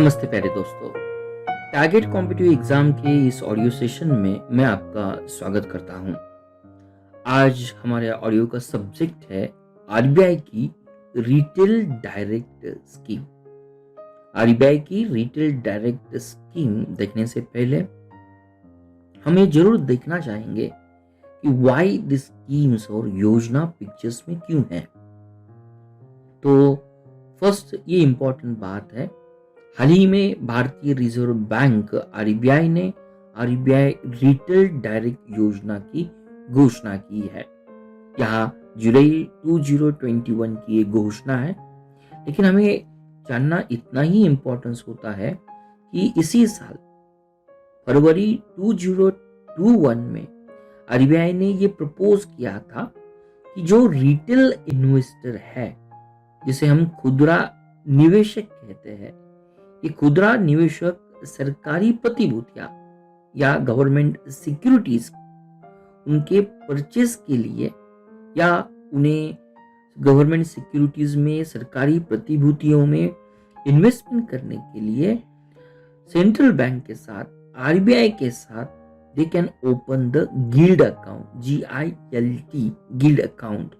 नमस्ते प्यारे दोस्तों। टारगेट कॉम्पिटिटिव एग्जाम के इस ऑडियो सेशन में मैं आपका स्वागत करता हूं। आज हमारे ऑडियो का सब्जेक्ट है आरबीआई की रिटेल डायरेक्ट स्कीम। आरबीआई की रिटेल डायरेक्ट स्कीम देखने से पहले हम ये जरूर देखना चाहेंगे कि व्हाई दिस स्कीम्स और योजना पिक्चर्स में क्यों है। तो फर्स्ट ये इंपॉर्टेंट बात है, हाल ही में भारतीय रिजर्व बैंक आरबीआई ने आरबीआई रिटेल डायरेक्ट योजना की घोषणा की है। यहाँ जुलाई 2021 की ये घोषणा है, लेकिन हमें जानना इतना ही इम्पोर्टेंस होता है कि इसी साल फरवरी 2021 में आरबीआई ने ये प्रपोज किया था कि जो रिटेल इन्वेस्टर है, जिसे हम खुदरा निवेशक कहते हैं, ये खुदरा निवेशक सरकारी प्रतिभूतियां या गवर्नमेंट सिक्योरिटीज उनके परचेस के लिए या उन्हें गवर्नमेंट सिक्योरिटीज में सरकारी प्रतिभूतियों में इन्वेस्टमेंट करने के लिए सेंट्रल बैंक के साथ आरबीआई के साथ they can open the guild account, GILT guild account.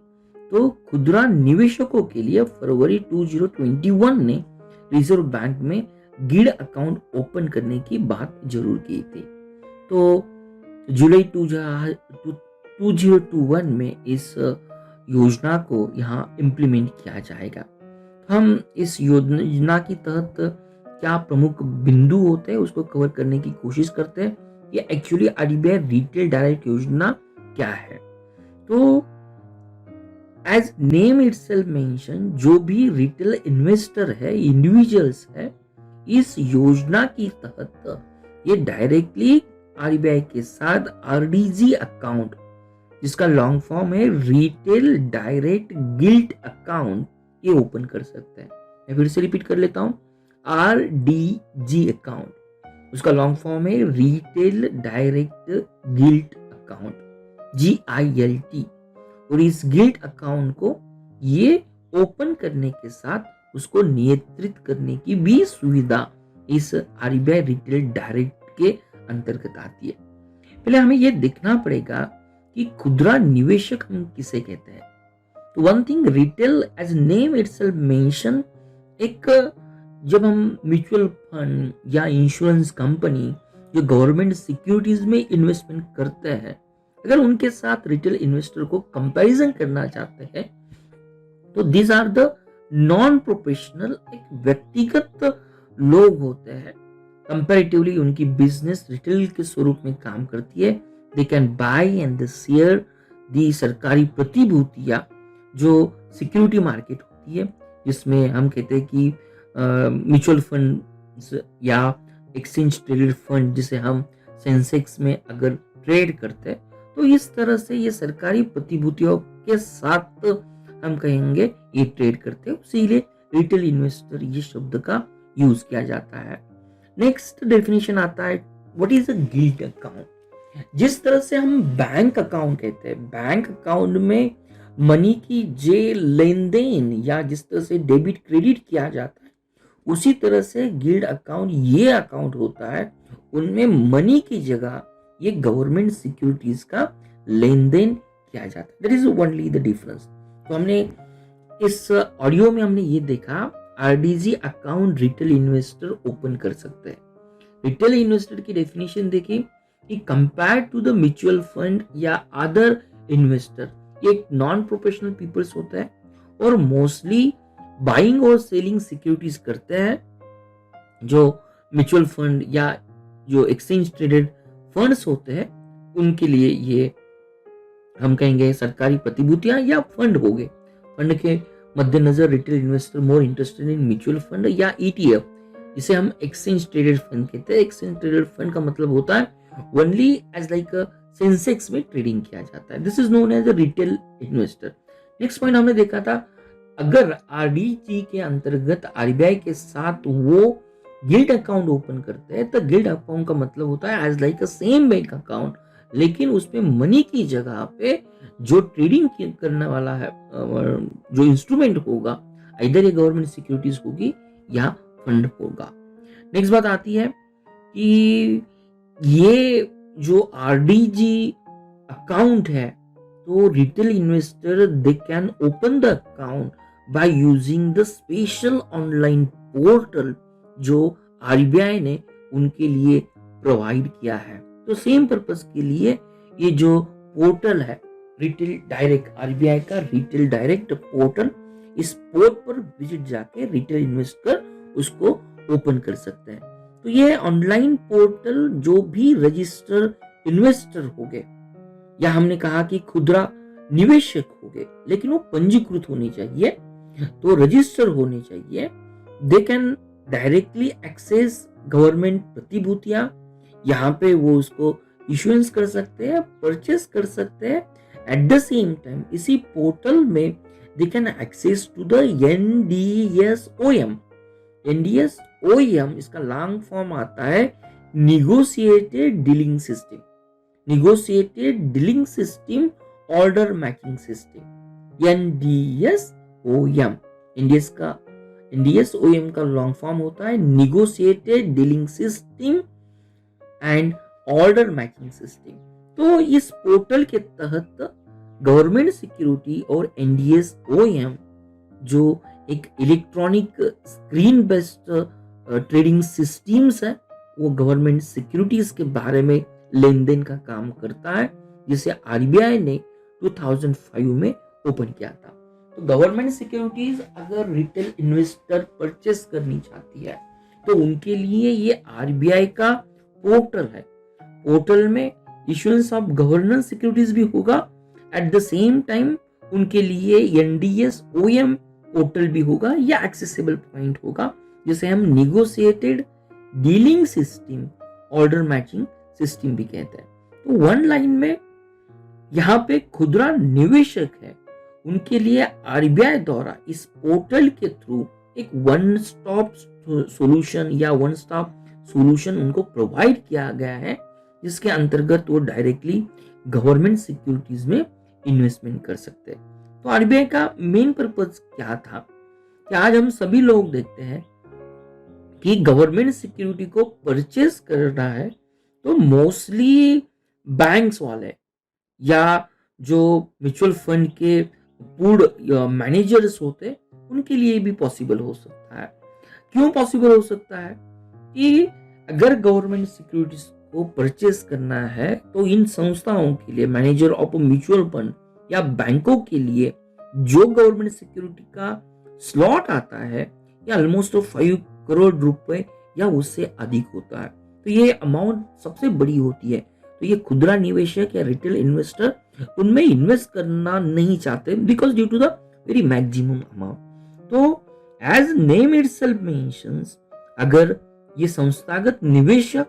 तो खुदरा निवेशकों के लिए फरवरी 2021 ने रिजर्व बैंक में गिल्ड अकाउंट ओपन करने की बात जरूर की थी। तो जुलाई 2021 में इस योजना को यहाँ इम्प्लीमेंट किया जाएगा। हम इस योजना के तहत क्या प्रमुख बिंदु होते हैं उसको कवर करने की कोशिश करते हैं। ये एक्चुअली आरबीआई रिटेल डायरेक्ट योजना क्या है। तो एज नेम इटसेल्फ मेंशन, जो भी रिटेल इन्वेस्टर है, इंडिविजुअल्स है, इस योजना की तहत ये डायरेक्टली आरबीआई के साथ आरडीजी अकाउंट, जिसका लॉन्ग फॉर्म है रिटेल डायरेक्ट गिल्ट अकाउंट, ये ओपन कर सकते हैं। मैं फिर से रिपीट कर लेता हूं, आरडीजी अकाउंट, उसका लॉन्ग फॉर्म है retail direct gilt account, GILT। और इस गिल्ट अकाउंट को ये ओपन करने के साथ उसको नियंत्रित करने की भी सुविधा इस आरबीआई रिटेल डायरेक्ट के अंतर्गत आती है। पहले हमें ये देखना पड़ेगा कि खुदरा निवेशक हम किसे कहते हैं। तो one thing, retail as name itself mention, एक जब हम म्यूचुअल फंड या इंश्योरेंस कंपनी जो गवर्नमेंट सिक्योरिटीज में इन्वेस्टमेंट करते हैं, अगर उनके साथ रिटेल इन्वेस्टर को कंपैरिजन करना चाहते हैं, तो this are the non professional, एक व्यक्तिगत लोग होते हैं। कंपैरेटिवली उनकी बिजनेस रिटेल के स्वरूप में काम करती है। They can buy and share दी सरकारी प्रतिभूतियां जो सिक्योरिटी मार्केट होती है, जिसमें हम कहते हैं कि म्यूचुअल फंड या एक्सचेंज ट्रेडेड फंड, जिसे हम सेंसेक्स में अगर ट्रेड करते हैं, तो इस तरह से ये सरकारी प्रतिभूतियों के साथ हम कहेंगे ये ट्रेड करते हैं, इसीलिए रिटेल इन्वेस्टर ये शब्द का यूज किया जाता है। नेक्स्ट डेफिनेशन आता है, what is a gilt account. जिस तरह से हम बैंक अकाउंट कहते हैं, बैंक अकाउंट में मनी की जे लेन देन या जिस तरह से डेबिट क्रेडिट किया जाता है, उसी तरह से गिल्ड अकाउंट ये अकाउंट होता है, उनमें मनी की जगह ये गवर्नमेंट सिक्योरिटीज का लेन देन किया जाता है। That is only the difference. तो हमने इस ऑडियो में हमने ये देखा, RDG account retail investor open कर सकते हैं। रिटेल इन्वेस्टर की डेफिनेशन देखिए कि compare to the mutual fund या अदर इन्वेस्टर, ये एक नॉन प्रोफेशनल पीपल्स होता है और मोस्टली बाइंग और सेलिंग सिक्योरिटीज करते हैं। जो म्यूचुअल फंड या जो एक्सचेंज ट्रेडेड फंड्स होते हैं, उनके लिए ये हम कहेंगे सरकारी प्रतिभूतियां या फंड हो गए। फंड के मद्देनजर retail investor more interested in mutual fund या ETF, जिसे हम एक्सचेंज ट्रेडेड फंड कहते हैं। एक्सचेंज ट्रेडेड फंड का मतलब होता है ओनली एज लाइक सेंसेक्स में ट्रेडिंग किया जाता है। This is known as a retail investor. Next point हमने देखा था, अगर आरडीजी के अंतर्गत आरबीआई के साथ वो गिल्ड अकाउंट ओपन करते हैं, तो गिल्ड अकाउंट का मतलब होता है as like a same bank account, लेकिन उसमें मनी की जगह पे जो ट्रेडिंग करने वाला है, जो इंस्ट्रूमेंट होगा, इधर ये गवर्नमेंट सिक्योरिटीज होगी या फंड होगा। नेक्स्ट बात आती है कि ये जो आरडीजी अकाउंट है, तो retail investor they can open the account by using the special online portal जो आरबीआई ने उनके लिए प्रोवाइड किया है। तो सेम पर्पस के लिए ये जो पोर्टल है रिटेल डायरेक्ट, आरबीआई का रिटेल डायरेक्ट पोर्टल, इस पोर्ट पर विजिट जाके रिटेल इन्वेस्टर उसको ओपन कर सकते हैं। तो ये ऑनलाइन पोर्टल जो भी रजिस्टर इन्वेस्टर हो गए, या हमने कहा कि खुदरा निवेशक हो गए, लेकिन वो पंजीकृत होने चाहिए, तो रजिस्टर होने चाहिए। They can directly access government प्रतिभूतियां, यहाँ पे वो उसको इश्यूएंस कर सकते हैं, परचेस कर सकते हैं। एट द सेम टाइम इसी पोर्टल में they can access to the NDSOM. NDSOM इसका लॉन्ग फॉर्म आता है negotiated dealing system, negotiated dealing system order matching system, NDSOM. NDSOM का लॉन्ग फॉर्म होता है negotiated dealing system and order matching system. तो इस पोर्टल के तहत गवर्नमेंट सिक्योरिटी और एनडीएसओएम जो एक electronic screen based trading systems है, वो गवर्नमेंट सिक्योरिटीज के बारे में लेन देन का काम करता है, जिसे आरबीआई ने 2005 में ओपन किया था। तो गवर्नमेंट सिक्योरिटीज अगर रिटेल इन्वेस्टर परचेस करनी चाहती है तो उनके लिए ये आरबीआई का पोर्टल है। पोर्टल में इश्यूएंस ऑफ गवर्नेंस सिक्योरिटीज भी होगा, एट द सेम टाइम उनके लिए एनडीएसओएम पोर्टल भी होगा या एक्सेसिबल पॉइंट होगा, जिसे हम negotiated dealing system order matching system भी कहते हैं। तो वन लाइन में यहाँ पे खुदरा निवेशक है, उनके लिए आरबीआई द्वारा इस पोर्टल के थ्रू एक वन स्टॉप सॉल्यूशन या वन स्टॉप सॉल्यूशन उनको प्रोवाइड किया गया है, जिसके अंतर्गत वो डायरेक्टली गवर्नमेंट सिक्योरिटीज में इन्वेस्टमेंट कर सकते हैं। तो आरबीआई का मेन पर्पस क्या था कि आज हम सभी लोग देखते हैं कि गवर्नमेंट सिक्योरिटी को परचेस करना है तो मोस्टली बैंक्स वाले या जो म्यूचुअल फंड के पूल्ड मैनेजर्स होते, उनके लिए भी पॉसिबल हो सकता है। क्यों पॉसिबल हो सकता है कि अगर गवर्नमेंट सिक्योरिटीज को परचेस करना है तो इन संस्थाओं के लिए, मैनेजर ऑफ म्यूचुअल फंड या बैंकों के लिए जो गवर्नमेंट सिक्योरिटी का स्लॉट आता है या ऑलमोस्ट 5 करोड़ रुपए या उससे अधिक होता है। तो ये अमाउंट सबसे बड़ी होती है। तो ये खुदरा निवेशक या रिटेल इन्वेस्टर उनमें इन्वेस्ट करना नहीं चाहते because due to the very maximum amount. तो एज नेम इटसेल्फ मेंशंस, अगर ये संस्थागत निवेशक,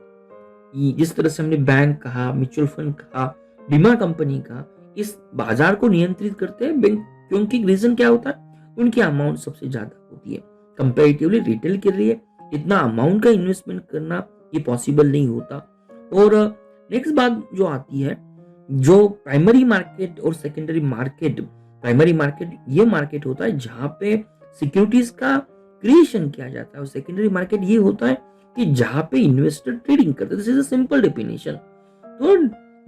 जिस तरह से हमने बैंक कहा, म्यूचुअल फंड कहा, बीमा कंपनी का, इस बाजार को नियंत्रित करते हैं बैंक, क्योंकि रीजन क्या होता है, उनकी अमाउंट सबसे ज्यादा होती है। कंपैरेटिवली रिटेल के लिए इतना अमाउंट का इन्वेस्टमेंट करना ये पॉसिबल नहीं होता। और नेक्स्ट बात जो आती है, जो प्राइमरी मार्केट और सेकेंडरी मार्केट, प्राइमरी मार्केट ये मार्केट होता है जहां पे सिक्योरिटीज का क्रिएशन किया जाता है, और सेकेंडरी मार्केट ये होता है कि जहां पे इन्वेस्टर ट्रेडिंग करते हैं। This is a simple definition. तो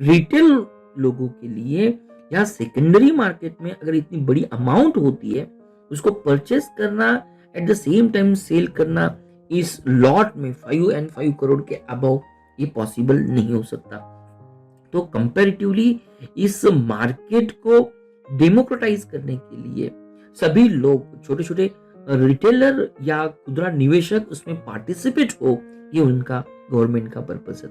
रिटेल लोगों के लिए या सेकेंडरी मार्केट में अगर इतनी बड़ी अमाउंट होती है, उसको परचेस करना at the same time sell करना इस लॉट में 5 करोड़ के अबव ये पॉसिबल नहीं हो सकता। तो कंपैरेटिवली इस मार्केट को डेमोक्रेटाइज करने के लिए सभी लोग, छोटे छोटे रिटेलर या खुदरा निवेशक उसमें पार्टिसिपेट हो, ये उनका गवर्नमेंट का पर्पस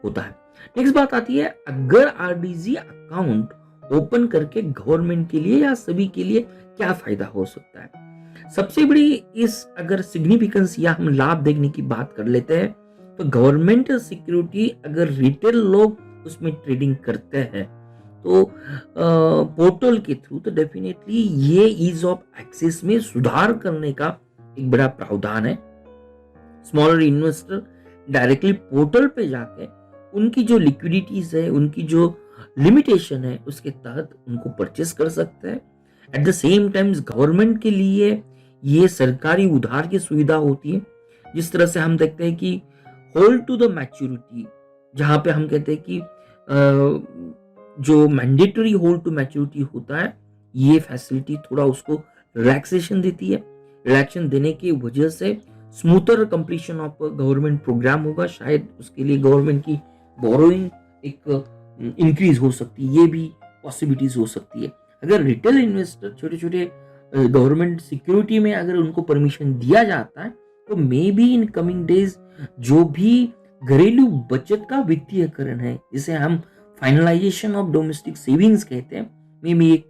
होता है। नेक्स्ट बात आती है, अगर आरडीजी अकाउंट ओपन करके गवर्नमेंट के लिए या सभी के लिए क्या फायदा हो सकता है। सबसे बड़ी इस अगर सिग्निफिकेंस या हम लाभ देखने की बात कर लेते हैं, तो गवर्नमेंट सिक्योरिटी अगर रिटेल लोग उसमें ट्रेडिंग करते हैं तो पोर्टल के थ्रू, तो डेफिनेटली ये ईज ऑफ एक्सेस में सुधार करने का एक बड़ा प्रावधान है। स्मॉलर इन्वेस्टर डायरेक्टली पोर्टल पे जाके उनकी जो लिक्विडिटीज है, उनकी जो लिमिटेशन है, उसके तहत उनको परचेस कर सकते हैं। At the same time government के लिए ये सरकारी उधार की सुविधा होती है, जिस तरह से हम देखते हैं कि होल्ड टू द मैच्योरिटी, जहां पे हम कहते हैं कि जो मैंडेटरी होल्ड टू मैच्योरिटी होता है, ये फैसिलिटी थोड़ा उसको रिलैक्सेशन देती है। रिलैक्सेशन देने की वजह से smoother completion of government program होगा, शायद उसके लिए गवर्नमेंट की बोरोइंग एक इंक्रीज हो सकती है, ये भी पॉसिबिलिटीज हो सकती है। अगर रिटेल इन्वेस्टर छोटे छोटे गवर्नमेंट सिक्योरिटी में अगर उनको परमिशन दिया जाता है, तो may be in coming days जो भी घरेलू बचत का वित्तीयकरण है, जिसे हम फाइनलाइजेशन ऑफ डोमेस्टिक सेविंग्स कहते हैं, मे बी एक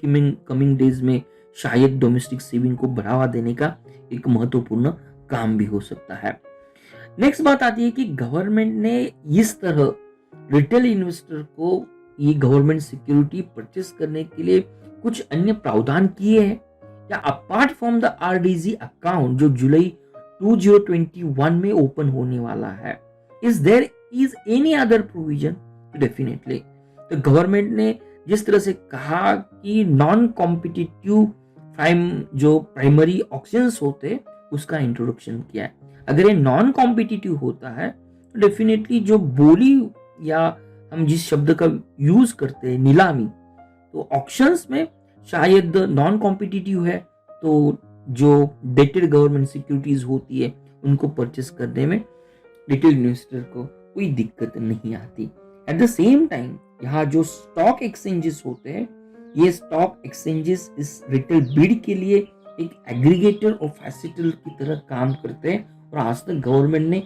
कमिंग डेज में शायद डोमेस्टिक सेविंग को बढ़ावा देने का एक महत्वपूर्ण काम भी हो सकता है। नेक्स्ट बात आती है कि गवर्नमेंट ने इस तरह रिटेल इन्वेस्टर को ये गवर्नमेंट सिक्योरिटी परचेस करने के लिए कुछ अन्य प्रावधान किए हैं या apart from the RDG account जो जुलाई 2021 में ओपन होने वाला है, is there is any other provision? Definitely तो गवर्नमेंट ने जिस तरह से कहा कि नॉन कॉम्पिटिटिव जो प्राइमरी ऑक्शंस होते उसका इंट्रोडक्शन किया है। अगर ये नॉन कॉम्पिटिटिव होता है तो डेफिनेटली जो बोली या हम जिस शब्द का यूज करते हैं नीलामी, तो ऑक्शंस में शायद नॉन कॉम्पिटिटिव है, तो जो डेटेड गवर्नमेंट सिक्योरिटीज होती है उनको परचेस करने में रिटेल इन्वेस्टर को कोई दिक्कत नहीं आती। एट द सेम टाइम यहाँ जो स्टॉक एक्सचेंजेस होते हैं, ये स्टॉक एक्सचेंजेस इस रिटेल बिड के लिए एक एग्रीगेटर और फैसिलिटेटर की तरह काम करते हैं, और आज तक गवर्नमेंट ने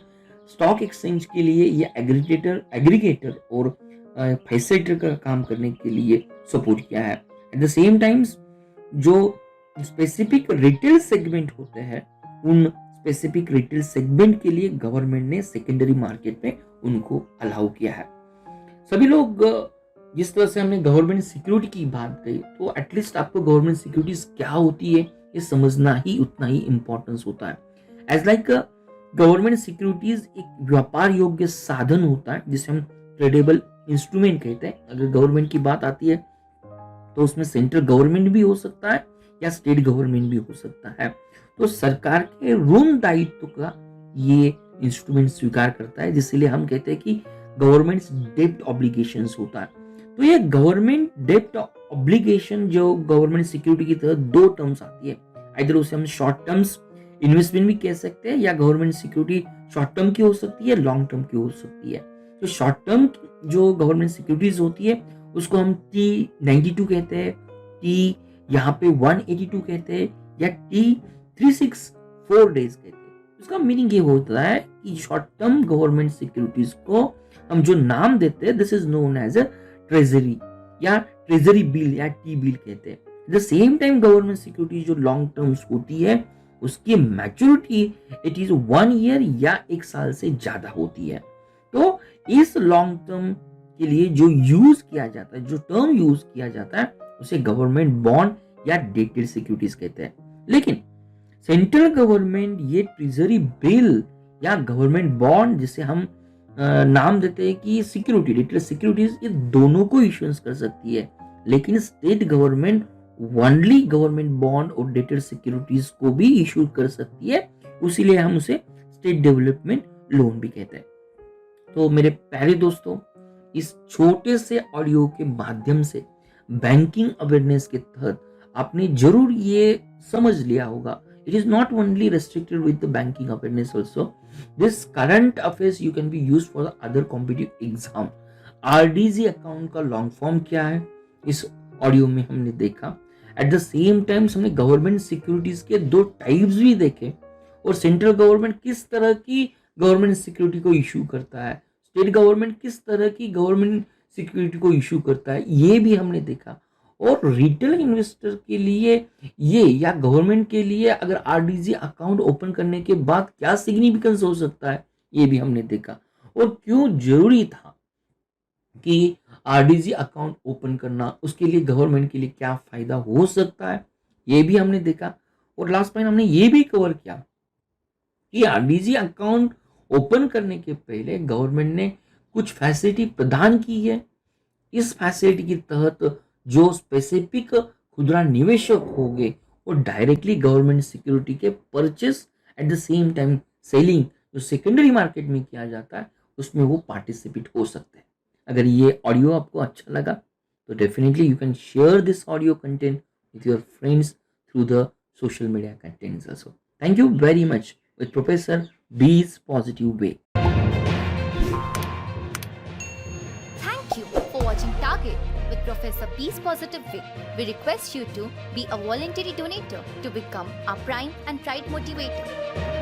स्टॉक एक्सचेंज के लिए ये एग्रीगेटर और फैसिलिटेटर का काम करने के लिए सपोर्ट किया है। एट द सेम टाइम्स जो स्पेसिफिक रिटेल सेगमेंट होते हैं, उन स्पेसिफिक रिटेल सेगमेंट के लिए गवर्नमेंट ने सेकेंडरी मार्केट में उनको अलाउ किया है। सभी लोग जिस तरह से हमने गवर्नमेंट सिक्योरिटी की बात कही, तो एटलीस्ट आपको गवर्नमेंट सिक्योरिटीज क्या होती है ये समझना ही उतना ही इंपॉर्टेंस होता है। एज लाइक गवर्नमेंट सिक्योरिटीज एक व्यापार योग्य साधन होता है जिसे हम ट्रेडेबल इंस्ट्रूमेंट कहते हैं। अगर गवर्नमेंट की बात आती है तो उसमें सेंट्रल गवर्नमेंट भी हो सकता है या स्टेट गवर्नमेंट भी हो सकता है, तो सरकार के ऋण दायित्व का ये इंस्ट्रूमेंट स्वीकार करता है, जिसलिए हम कहते हैं कि गवर्नमेंट डेब्ट ऑब्लिगेशंस होता है। तो ये गवर्नमेंट डेब्ट ऑब्लिगेशन जो गवर्नमेंट सिक्योरिटी की तरह दो टर्म्स आती है, इधर उसे हम शॉर्ट टर्म्स इन्वेस्टमेंट भी कह सकते हैं, या गवर्नमेंट सिक्योरिटी शॉर्ट टर्म की हो सकती है, लॉन्ग टर्म की हो सकती है। तो शॉर्ट टर्म जो गवर्नमेंट सिक्योरिटीज होती है उसको हम T92 कहते हैं, टी यहाँ पे 182 कहते हैं, या T364 डेज कहते हैं। उसका मीनिंग ये होता है कि शॉर्ट टर्म गवर्नमेंट सिक्योरिटीज को हम जो नाम देते हैं, this is known as a treasury या ट्रेजरी बिल या टी बिल कहते हैं। At the same time government security जो लॉन्ग टर्म्स होती है उसकी मैच्योरिटी इट इज 1 ईयर या 1 साल से ज्यादा होती है। तो इस लॉन्ग टर्म के लिए जो यूज किया जाता है, जो टर्म यूज किया जाता है, उसे गवर्नमेंट बॉन्ड या डेटेड सिक्योरिटीज कहते हैं। लेकिन सेंट्रल गवर्नमेंट ये ट्रेजरी बिल या गवर्नमेंट बॉन्ड, जिसे हम नाम देते हैं कि सिक्योरिटी डेटेड सिक्योरिटीज, ये दोनों को इश्यूएंस कर सकती है। लेकिन state government only government bond और डेटेड सिक्योरिटीज को भी इशू कर सकती है, उसीलिए हम उसे स्टेट डेवलपमेंट लोन भी कहते हैं। तो मेरे प्यारे दोस्तों, इस छोटे से ऑडियो के माध्यम से बैंकिंग अवेयरनेस के तहत आपने जरूर ये समझ लिया होगा, it is not only restricted with the banking awareness also, this current affairs you can be used for the other competitive exam। RDG account का लॉन्ग फॉर्म क्या है इस ऑडियो में हमने देखा। एट द सेम टाइम हमने government securities के 2 types भी देखे, और सेंट्रल गवर्नमेंट किस तरह की गवर्नमेंट सिक्योरिटी को इशू करता है, स्टेट गवर्नमेंट किस तरह की गवर्नमेंट सिक्योरिटी को इशू करता है, ये भी हमने देखा। और रिटेल इन्वेस्टर के लिए ये या गवर्नमेंट के लिए अगर आरडीजी अकाउंट ओपन करने के बाद क्या सिग्निफिकेंस हो सकता है, ये भी हमने देखा। और क्यों जरूरी था कि आरडीजी अकाउंट ओपन करना, उसके लिए गवर्नमेंट के लिए क्या फायदा हो सकता है, ये भी हमने देखा। और लास्ट पॉइंट हमने ये भी कवर किया कि आरडीजी अकाउंट ओपन करने के पहले गवर्नमेंट ने कुछ फैसिलिटी प्रदान की है। इस फैसिलिटी के तहत जो स्पेसिफिक खुदरा निवेशक होंगे वो डायरेक्टली गवर्नमेंट सिक्योरिटी के purchase eight the same time selling जो सेकेंडरी मार्केट में किया जाता है उसमें वो पार्टिसिपेट हो सकते हैं। अगर ये ऑडियो आपको अच्छा लगा तो definitely you can share this audio content with your friends through the social media contents also. Thank you very much with Professor B's Positive Way. Thank you for watching Target with Professor B's Positive Way. We request you to be a voluntary donator to become our Prime and Pride Motivator.